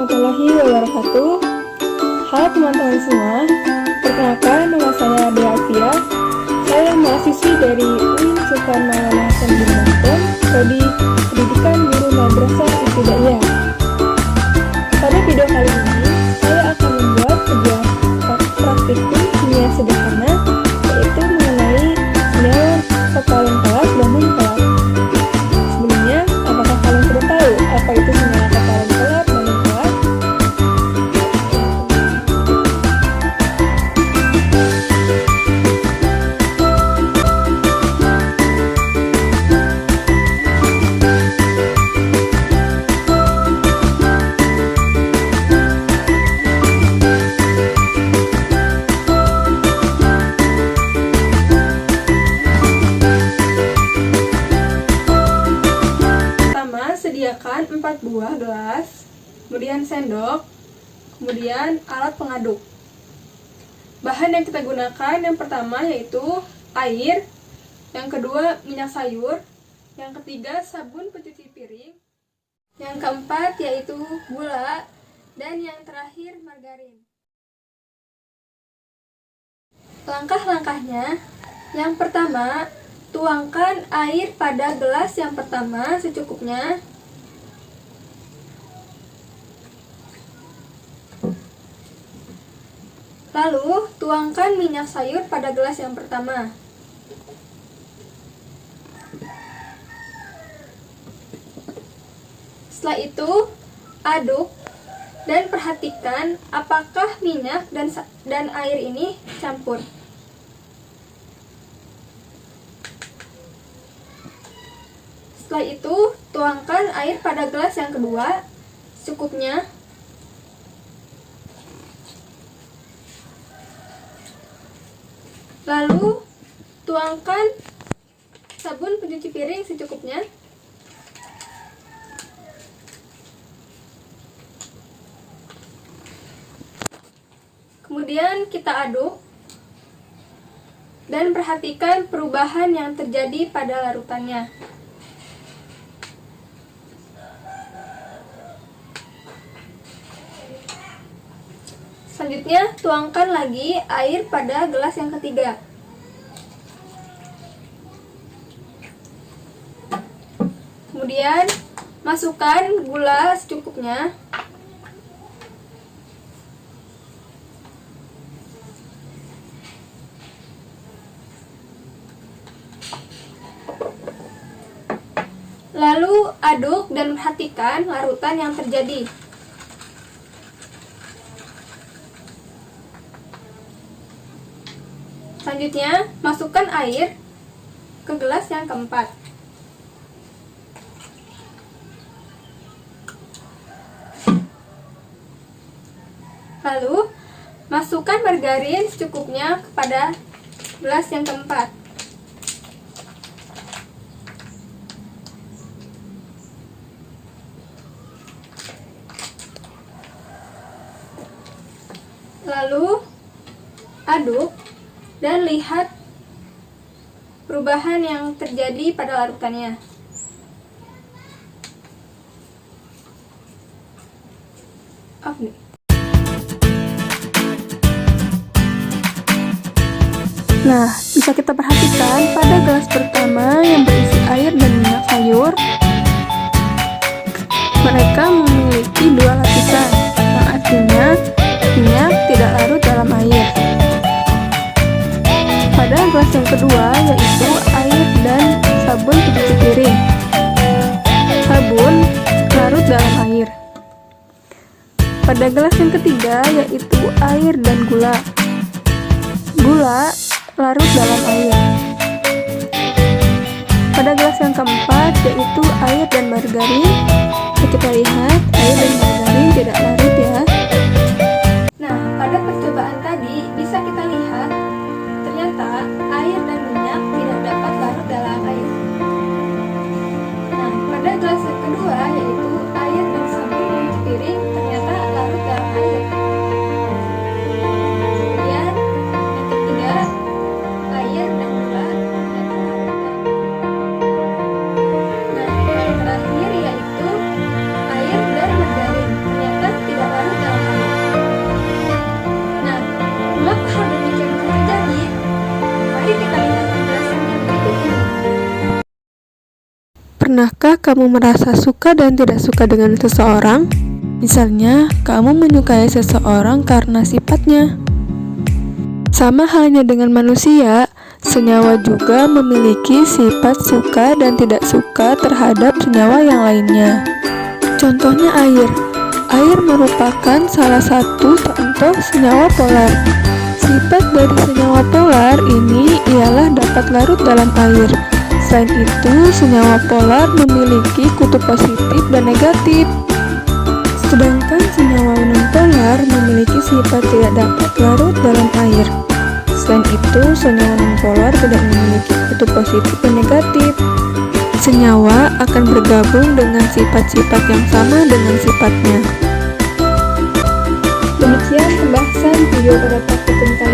warahmatullahi wabarakatuh. Halo teman-teman semua, perkenalkan nama saya Deavia. Saya mahasiswi dari UIN Soekarno-Hatta Bandung, Prodi Pendidikan Guru Madrasah Ibtidaiyah. Pada video kali ini, saya akan membuat sebuah praktikum kimia sederhana, yaitu mengenai senyawa kovalent telat dan non-telat. Sebelumnya, apakah kalian sudah tahu apa itu senyawa kovalent telat dan non-telat? Sediakan 4 buah gelas, kemudian sendok, kemudian alat pengaduk. Bahan yang kita gunakan yang pertama yaitu air, yang kedua minyak sayur, yang ketiga sabun pencuci piring, yang keempat yaitu gula, dan yang terakhir margarin. Langkah-langkahnya, yang pertama, tuangkan air pada gelas yang pertama secukupnya. Lalu, tuangkan minyak sayur pada gelas yang pertama. Setelah itu, aduk dan perhatikan apakah minyak dan air ini campur. Setelah itu, tuangkan air pada gelas yang kedua secukupnya. Lalu, tuangkan sabun pencuci piring secukupnya. Kemudian kita aduk dan perhatikan perubahan yang terjadi pada larutannya. Selanjutnya, tuangkan lagi air pada gelas yang ketiga. Kemudian, masukkan gula secukupnya. Lalu, aduk dan perhatikan larutan yang terjadi. Selanjutnya, masukkan air ke gelas yang keempat. Lalu, masukkan margarin secukupnya kepada gelas yang keempat. Lalu, aduk dan lihat perubahan yang terjadi pada larutannya. Nah, bisa kita perhatikan pada gelas pertama yang berisi air dan minyak sayur, mereka memiliki dua lapisan, yang artinya minyak tidak larut dalam air. Pada gelas yang kedua yaitu air dan sabun pencuci piring. Sabun larut dalam air. Pada gelas yang ketiga yaitu air dan gula. Gula larut dalam air. Pada gelas yang keempat yaitu air dan margarin. Kita lihat air dan margarin tidak larut ya. Nah, pada percobaan tadi bisa kita lihat ternyata air dan minyak tidak dapat larut dalam air. Nah, pada gelas yang kedua yaitu air dan sabun pencuci piring ternyata larut dalam air. Kemudian yang ketiga, air dan gula ternyata larut dalam air. Nah, yang terakhir yaitu air dan margarin ternyata tidak Pernahkah kamu merasa suka dan tidak suka dengan seseorang? Misalnya, kamu menyukai seseorang karena sifatnya. Sama halnya dengan manusia, senyawa juga memiliki sifat suka dan tidak suka terhadap senyawa yang lainnya. Contohnya air. Air merupakan salah satu contoh senyawa polar. Sifat dari senyawa polar ini ialah dapat larut dalam air. Selain itu, senyawa polar memiliki kutub positif dan negatif. Sedangkan senyawa non-polar memiliki sifat tidak dapat larut dalam air. Selain itu, senyawa non-polar tidak memiliki kutub positif dan negatif. Senyawa akan bergabung dengan sifat-sifat yang sama dengan sifatnya. Demikian pembahasan video pada praktikum kali